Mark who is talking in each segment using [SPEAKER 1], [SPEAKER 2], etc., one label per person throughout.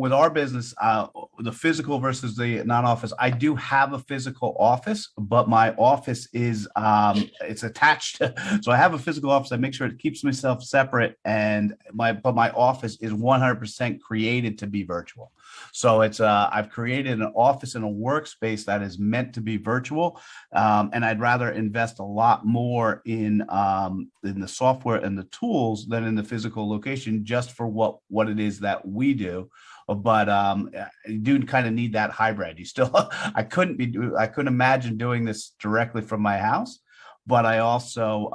[SPEAKER 1] with our business, the physical versus the non-office, I do have a physical office, but my office is it's attached. So I have a physical office. I make sure it keeps myself separate, and my office is 100% created to be virtual. So it's I've created an office and a workspace that is meant to be virtual, and I'd rather invest a lot more in the software and the tools than in the physical location, just for what it is that we do. But you do kind of need that hybrid. You still, I couldn't imagine doing this directly from my house, but I also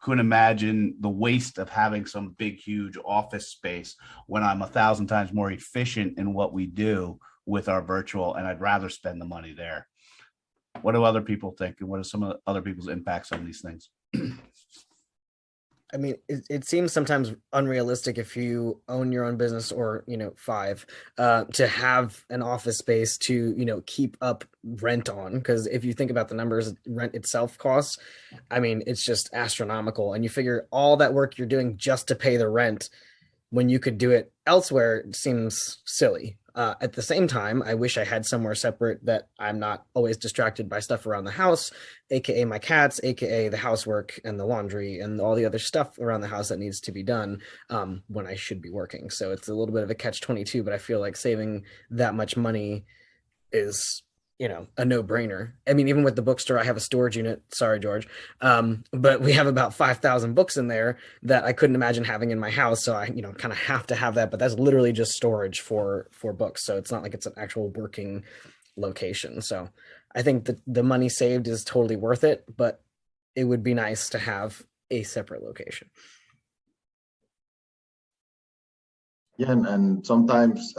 [SPEAKER 1] couldn't imagine the waste of having some big, huge office space when I'm 1,000 times more efficient in what we do with our virtual, and I'd rather spend the money there. What do other people think, and what are some of the other people's impacts on these things?
[SPEAKER 2] I mean, it seems sometimes unrealistic if you own your own business, or, five, to have an office space to, keep up rent on. Because if you think about the numbers rent itself costs, I mean, it's just astronomical. And you figure all that work you're doing just to pay the rent when you could do it elsewhere, it seems silly. At the same time, I wish I had somewhere separate that I'm not always distracted by stuff around the house, aka my cats, aka the housework and the laundry and all the other stuff around the house that needs to be done when I should be working. So it's a little bit of a catch-22, but I feel like saving that much money is, a no-brainer. I mean, even with the bookstore, I have a storage unit. Sorry, George. But we have about 5,000 books in there that I couldn't imagine having in my house. So I, kind of have to have that, but that's literally just storage for books. So it's not like it's an actual working location. So I think that the money saved is totally worth it, but it would be nice to have a separate location.
[SPEAKER 3] Yeah, and sometimes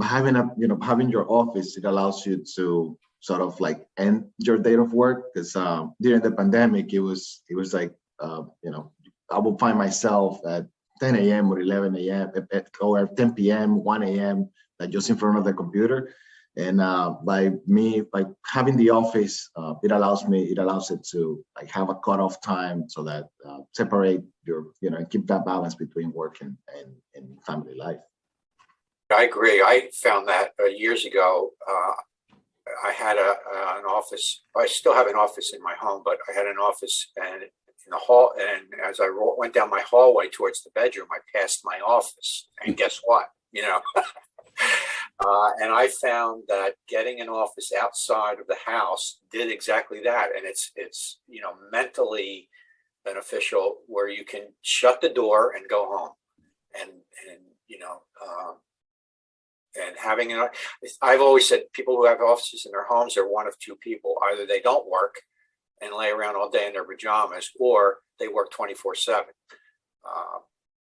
[SPEAKER 3] having your office, it allows you to sort of like end your day of work, because during the pandemic, it was like I would find myself at 10 a.m. or 11 a.m. or 10 p.m., 1 a.m. like just in front of the computer. And by having the office, it allows it to like have a cutoff time, so that separate your, and keep that balance between work and family life.
[SPEAKER 4] I agree. I found that years ago. I had an office. I still have an office in my home, but I had an office, and in the hall. And as I went down my hallway towards the bedroom, I passed my office. And guess what? And I found that getting an office outside of the house did exactly that. And it's mentally beneficial, where you can shut the door and go home. And having I've always said people who have offices in their homes are one of two people. Either they don't work and lay around all day in their pajamas, or they work 24/7.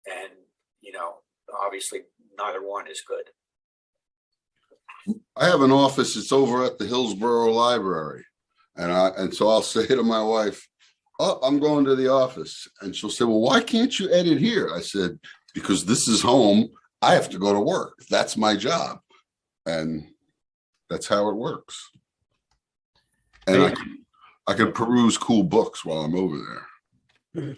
[SPEAKER 4] And obviously neither one is good.
[SPEAKER 5] I have an office. It's over at the Hillsborough Library, and so I'll say to my wife, "Oh, I'm going to the office," and she'll say, "Well, why can't you edit here?" I said, "Because this is home. I have to go to work. That's my job, and that's how it works." And I can peruse cool books while I'm over there.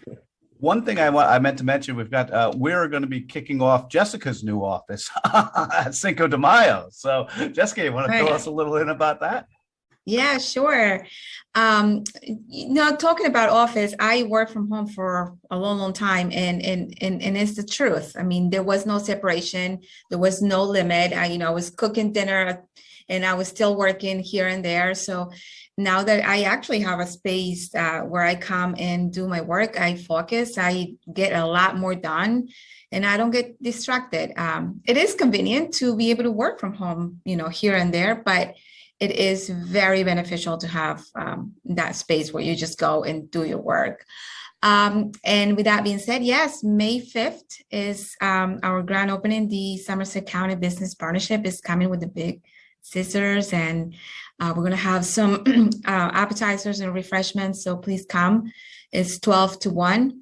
[SPEAKER 1] One thing I meant to mention, we're going to be kicking off Jessica's new office at Cinco de Mayo. So Jessica, you want to fill us a little in about that?
[SPEAKER 6] Yeah, sure. Talking about office, I worked from home for a long, long time, and it's the truth. I mean, there was no separation, there was no limit. I was cooking dinner, and I was still working here and there. So now that I actually have a space where I come and do my work, I focus, I get a lot more done, and I don't get distracted. It is convenient to be able to work from home, here and there, but it is very beneficial to have that space where you just go and do your work. And with that being said, yes, May 5th is our grand opening. The Somerset County Business Partnership is coming with the big scissors, and we're going to have some appetizers and refreshments. So please come. It's 12 to 1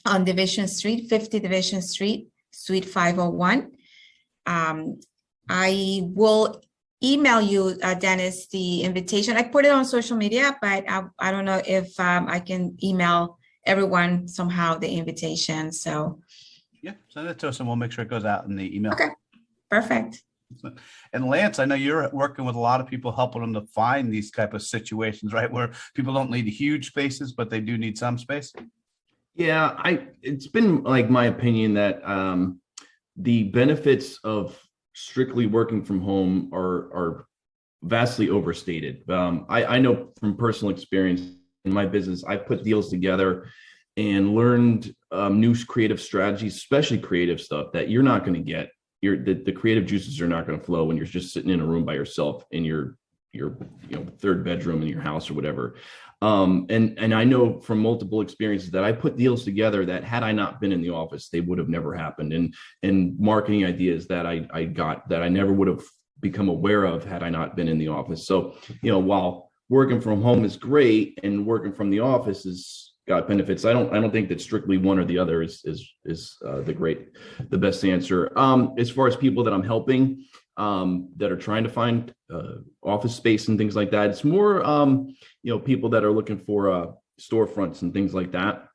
[SPEAKER 6] on Division Street, 50 Division Street, Suite 501. I will email you, Dennis, the invitation. I put it on social media, but I don't know if I can email everyone somehow the invitation. So
[SPEAKER 1] yeah, send it to us and we'll make sure it goes out in the email.
[SPEAKER 6] Okay, perfect.
[SPEAKER 1] And Lance, I know you're working with a lot of people, helping them to find these type of situations, right? Where people don't need huge spaces, but they do need some space.
[SPEAKER 7] Yeah, it's been like my opinion that the benefits of strictly working from home are vastly overstated. I know from personal experience in my business, I put deals together and learned new creative strategies, especially creative stuff that you're not going to get. The creative juices are not going to flow when you're just sitting in a room by yourself in your third bedroom in your house or whatever. And I know from multiple experiences that I put deals together that had I not been in the office, they would have never happened. And marketing ideas that I got that I never would have become aware of had I not been in the office. So, while working from home is great and working from the office is got benefits, I don't think that strictly one or the other is the best answer. As far as people that I'm helping that are trying to find office space and things like that, it's more people that are looking for storefronts and things like that.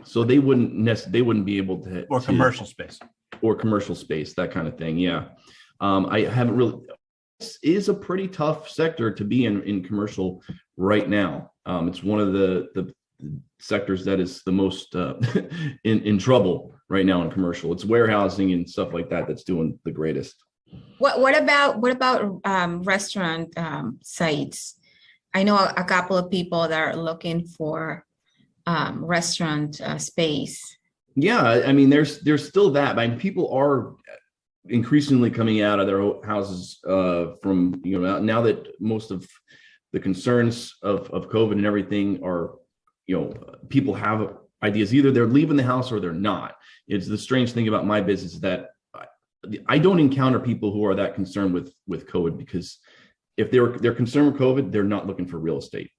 [SPEAKER 7] So they wouldn't be able to
[SPEAKER 1] commercial space
[SPEAKER 7] or commercial space, that kind of thing. Yeah. I haven't really. This is a pretty tough sector to be in commercial right now. It's one of the sectors that is the most in trouble right now in commercial. It's warehousing and stuff like that that's doing the greatest.
[SPEAKER 6] What about restaurant sites? I know a couple of people that are looking for restaurant space.
[SPEAKER 7] Yeah, I mean, there's still that. I mean, people are increasingly coming out of their houses from now that most of the concerns of COVID and everything are, people have ideas. Either they're leaving the house or they're not. It's the strange thing about my business that I don't encounter people who are that concerned with COVID, because if they're concerned with COVID, they're not looking for real estate.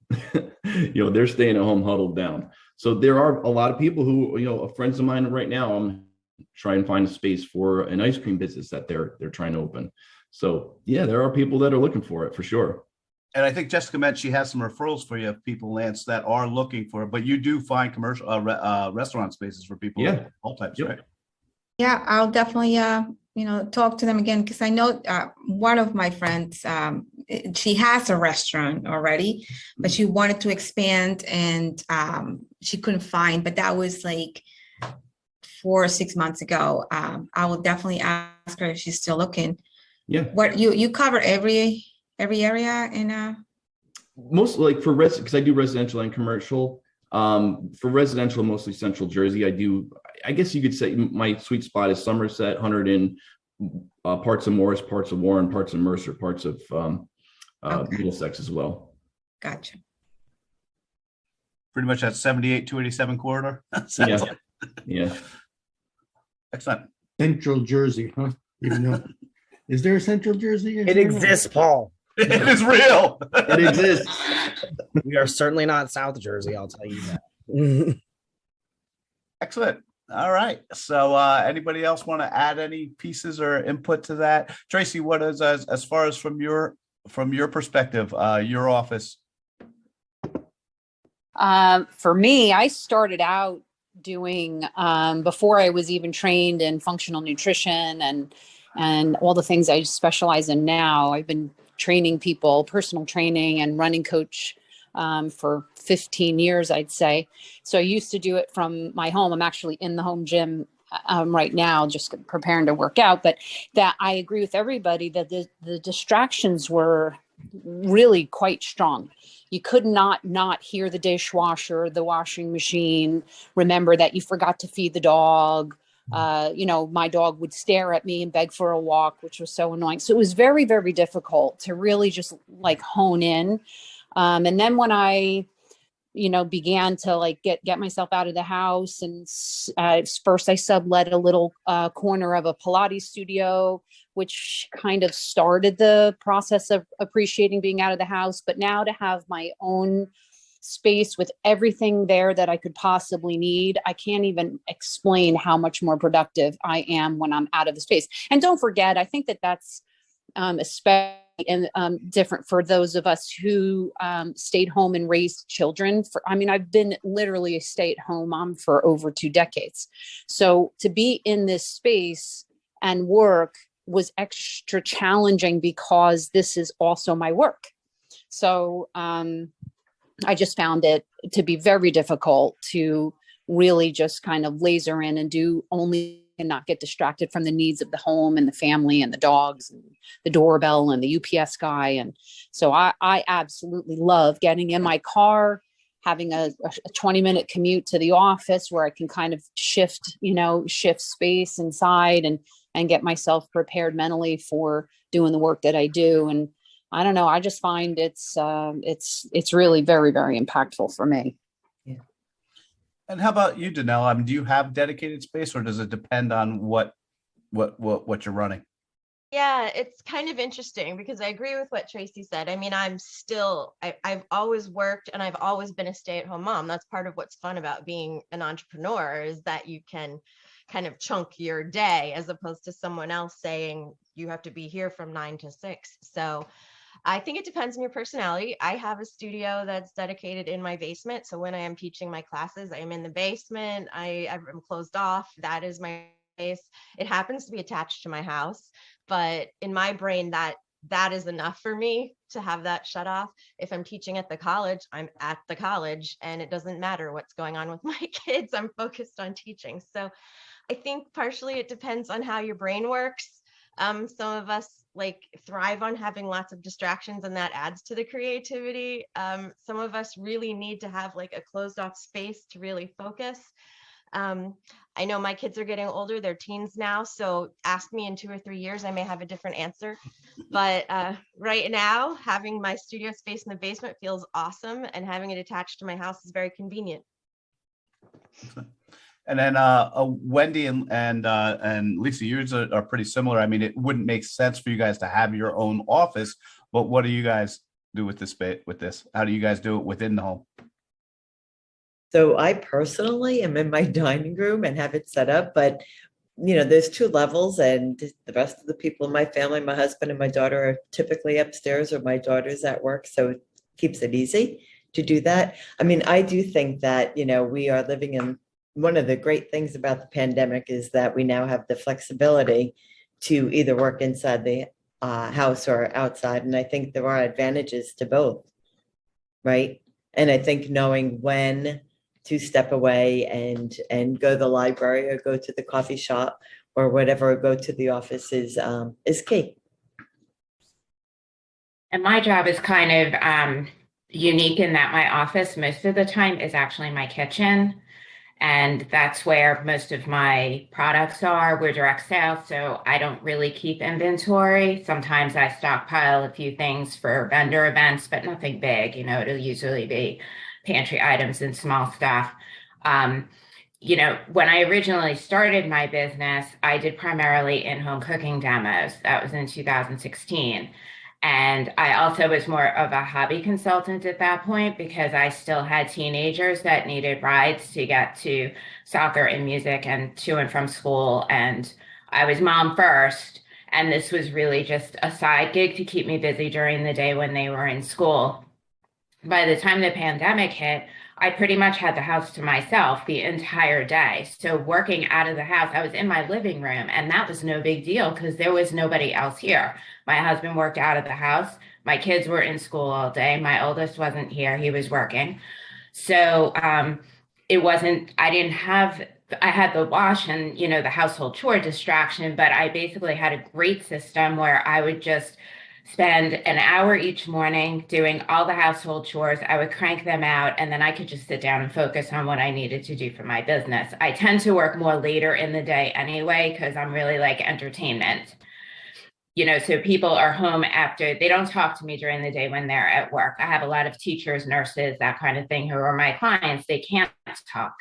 [SPEAKER 7] They're staying at home huddled down. So there are a lot of people who, friends of mine right now, I'm trying to find a space for an ice cream business that they're trying to open. So yeah, there are people that are looking for it for sure.
[SPEAKER 1] And I think Jessica meant she has some referrals for you of people, Lance, that are looking for it, but you do find commercial restaurant spaces for people of all types,
[SPEAKER 7] Yep.
[SPEAKER 1] right?
[SPEAKER 6] Yeah, I'll definitely talk to them again, because I know one of my friends, she has a restaurant already, but she wanted to expand and she couldn't find, but that was like 4 or 6 months ago. I will definitely ask her if she's still looking.
[SPEAKER 7] Yeah.
[SPEAKER 6] What you cover every area in
[SPEAKER 7] Most like for because I do residential and commercial. For residential, mostly Central Jersey. I guess you could say my sweet spot is Somerset, Hunterdon, parts of Morris, parts of Warren, parts of Mercer, parts of Middlesex as well.
[SPEAKER 6] Gotcha.
[SPEAKER 1] Pretty much that 78-287 corridor.
[SPEAKER 7] Yeah.
[SPEAKER 1] Excellent.
[SPEAKER 8] Central Jersey, huh? Even though, is there a Central Jersey?
[SPEAKER 2] It exists, Paul.
[SPEAKER 1] It is real.
[SPEAKER 7] It exists.
[SPEAKER 2] We are certainly not South Jersey, I'll tell you that.
[SPEAKER 1] Excellent. All right. So anybody else want to add any pieces or input to that? Tracy, what is as far as from your perspective, your office?
[SPEAKER 9] For me, I started out doing before I was even trained in functional nutrition and all the things I specialize in now. I've been training people, personal training and running coach for 15 years, I'd say. So I used to do it from my home. I'm actually in the home gym right now, just preparing to work out. But that I agree with everybody that the distractions were really quite strong. You could not hear the dishwasher, the washing machine, remember that you forgot to feed the dog. My dog would stare at me and beg for a walk, which was so annoying. So it was very, very difficult to really just like hone in. And then when I, began to like get myself out of the house, and first I sublet a little corner of a Pilates studio, which kind of started the process of appreciating being out of the house. But now to have my own space with everything there that I could possibly need, I can't even explain how much more productive I am when I'm out of the space. And don't forget, I think that's especially different for those of us who stayed home and raised children. I've been literally a stay-at-home mom for over 2 decades. So to be in this space and work was extra challenging because this is also my work. So I just found it to be very difficult to really just kind of laser in and do only and not get distracted from the needs of the home and the family and the dogs and the doorbell and the UPS guy. And so I absolutely love getting in my car, having a 20-minute commute to the office where I can kind of shift space inside and get myself prepared mentally for doing the work that I do. And I don't know, I just find it's really very, very impactful for me.
[SPEAKER 1] And how about you, Danelle? I mean, do you have dedicated space, or does it depend on what you're running?
[SPEAKER 10] Yeah, it's kind of interesting because I agree with what Tracy said. I mean, I've always worked and I've always been a stay-at-home mom. That's part of what's fun about being an entrepreneur, is that you can kind of chunk your day as opposed to someone else saying you have to be here from 9 to 6. So I think it depends on your personality. I have a studio that's dedicated in my basement. So when I am teaching my classes, I am in the basement. I'm closed off. That is my space. It happens to be attached to my house, but in my brain, that is enough for me to have that shut off. If I'm teaching at the college, I'm at the college, and it doesn't matter what's going on with my kids. I'm focused on teaching. So I think partially it depends on how your brain works. Some of us like thrive on having lots of distractions, and that adds to the creativity. Some of us really need to have like a closed off space to really focus. I know my kids are getting older, they're teens now, so ask me in 2 or 3 years, I may have a different answer. But right now, having my studio space in the basement feels awesome, and having it attached to my house is very convenient.
[SPEAKER 1] And then Wendy and Lisa, yours are pretty similar. I mean, it wouldn't make sense for you guys to have your own office, but what do you guys do with this bit? With this, how do you guys do it within the home?
[SPEAKER 11] So I personally am in my dining room and have it set up, but there's 2 levels, and the rest of the people in my family, my husband and my daughter, are typically upstairs, or my daughter's at work. So it keeps it easy to do that. I mean, I do think that, we are living in, one of the great things about the pandemic is that we now have the flexibility to either work inside the house or outside. And I think there are advantages to both, right? And I think knowing when to step away and go to the library or go to the coffee shop or whatever, or go to the office is key.
[SPEAKER 12] And my job is kind of unique in that my office most of the time is actually my kitchen. And that's where most of my products are. We're direct sales, so I don't really keep inventory. Sometimes I stockpile a few things for vendor events, but nothing big. It'll usually be pantry items and small stuff. When I originally started my business, I did primarily in-home cooking demos. That was in 2016. And I also was more of a hobby consultant at that point because I still had teenagers that needed rides to get to soccer and music and to and from school. And I was mom first. And this was really just a side gig to keep me busy during the day when they were in school. By the time the pandemic hit, I pretty much had the house to myself the entire day. So working out of the house, I was in my living room, and that was no big deal because there was nobody else here. My husband worked out of the house. My kids were in school all day. My oldest wasn't here. He was working. So it wasn't, I had the wash and, the household chore distraction, but I basically had a great system where I would just spend an hour each morning doing all the household chores. I would crank them out, and then I could just sit down and focus on what I needed to do for my business. I tend to work more later in the day anyway, because I'm really like entertainment. So people are home after, they don't talk to me during the day when they're at work. I have a lot of teachers, nurses, that kind of thing, who are my clients. They can't talk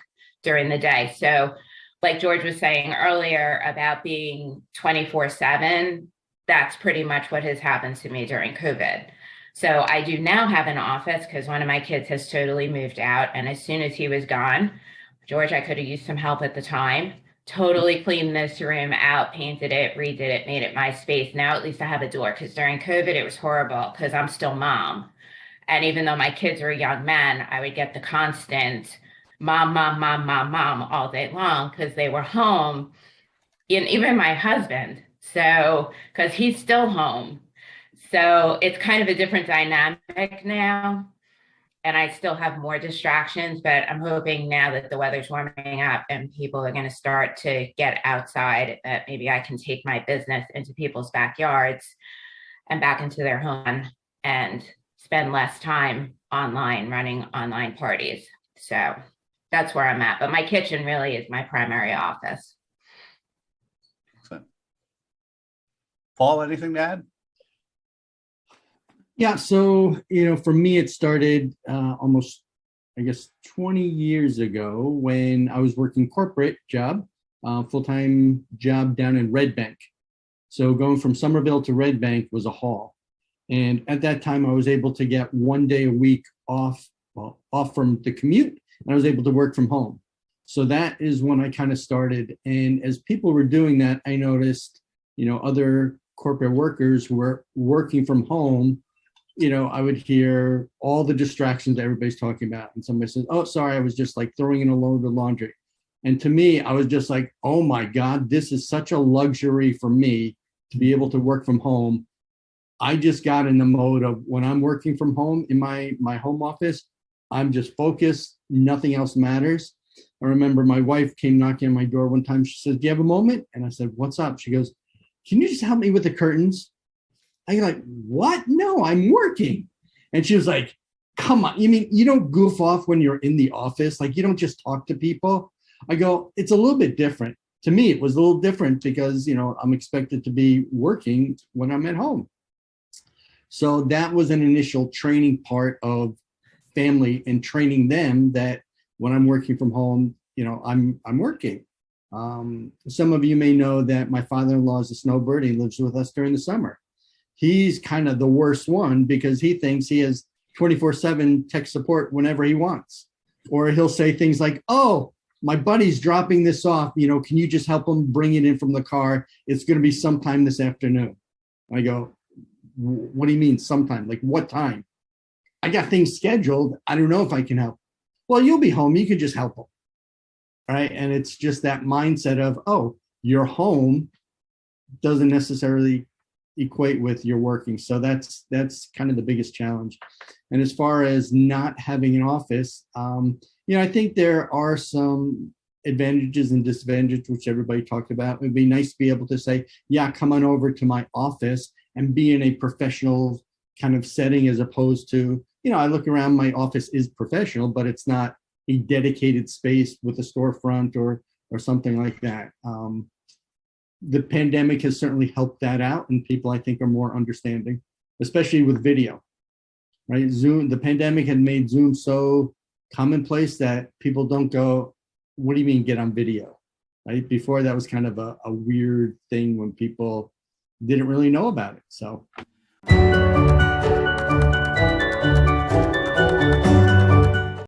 [SPEAKER 12] during the day. So like George was saying earlier about being 24/7, that's pretty much what has happened to me during COVID. So I do now have an office because one of my kids has totally moved out. And as soon as he was gone, George, I could have used some help at the time, totally cleaned this room out, painted it, redid it, made it my space. Now at least I have a door, because during COVID, it was horrible because I'm still mom. And even though my kids are young men, I would get the constant mom, mom, mom, mom, mom all day long because they were home. And even my husband, So, because he's still home. So it's kind of a different dynamic now. And I still have more distractions, but I'm hoping now that the weather's warming up and people are going to start to get outside, that maybe I can take my business into people's backyards and back into their home and spend less time online running online parties. So that's where I'm at. But my kitchen really is my primary office.
[SPEAKER 1] Paul, anything to add?
[SPEAKER 8] Yeah, so, for me, it started almost, I guess, 20 years ago when I was working corporate job, full-time job down in Red Bank. So going from Somerville to Red Bank was a haul. And at that time, I was able to get 1 day a week off from the commute, and I was able to work from home. So that is when I kind of started. And as people were doing that, I noticed, other corporate workers who were working from home. I would hear all the distractions that everybody's talking about. And somebody says, oh, sorry, I was just like throwing in a load of laundry. And to me, I was just like, oh my God, this is such a luxury for me to be able to work from home. I just got in the mode of when I'm working from home in my home office, I'm just focused. Nothing else matters. I remember my wife came knocking on my door one time. She said, do you have a moment? And I said, what's up? She goes, can you just help me with the curtains? I go like, what? No, I'm working. And she was like, come on. You mean you don't goof off when you're in the office? Like you don't just talk to people? I go, it's a little bit different. To me, it was a little different because, I'm expected to be working when I'm at home. So that was an initial training part of family and training them that when I'm working from home, I'm working. Some of you may know that my father-in-law is a snowbird. He lives with us during the summer. He's kind of the worst one because he thinks he has 24/7 tech support whenever he wants. Or he'll say things like, oh, my buddy's dropping this off. Can you just help him bring it in from the car? It's going to be sometime this afternoon. I go, what do you mean sometime? Like what time? I got things scheduled. I don't know if I can help. Well, you'll be home. You could just help him. Right. And it's just that mindset of, oh, you're home doesn't necessarily equate with your working. So that's kind of the biggest challenge. And as far as not having an office, I think there are some advantages and disadvantages, which everybody talked about. It would be nice to be able to say, yeah, come on over to my office and be in a professional kind of setting as opposed to, I look around, my office is professional, but it's not a dedicated space with a storefront or something like that. The pandemic has certainly helped that out, and people I think are more understanding, especially with video, right? Zoom, the pandemic had made Zoom so commonplace that people don't go, what do you mean get on video, right? Before that was kind of a weird thing when people didn't really know about it. So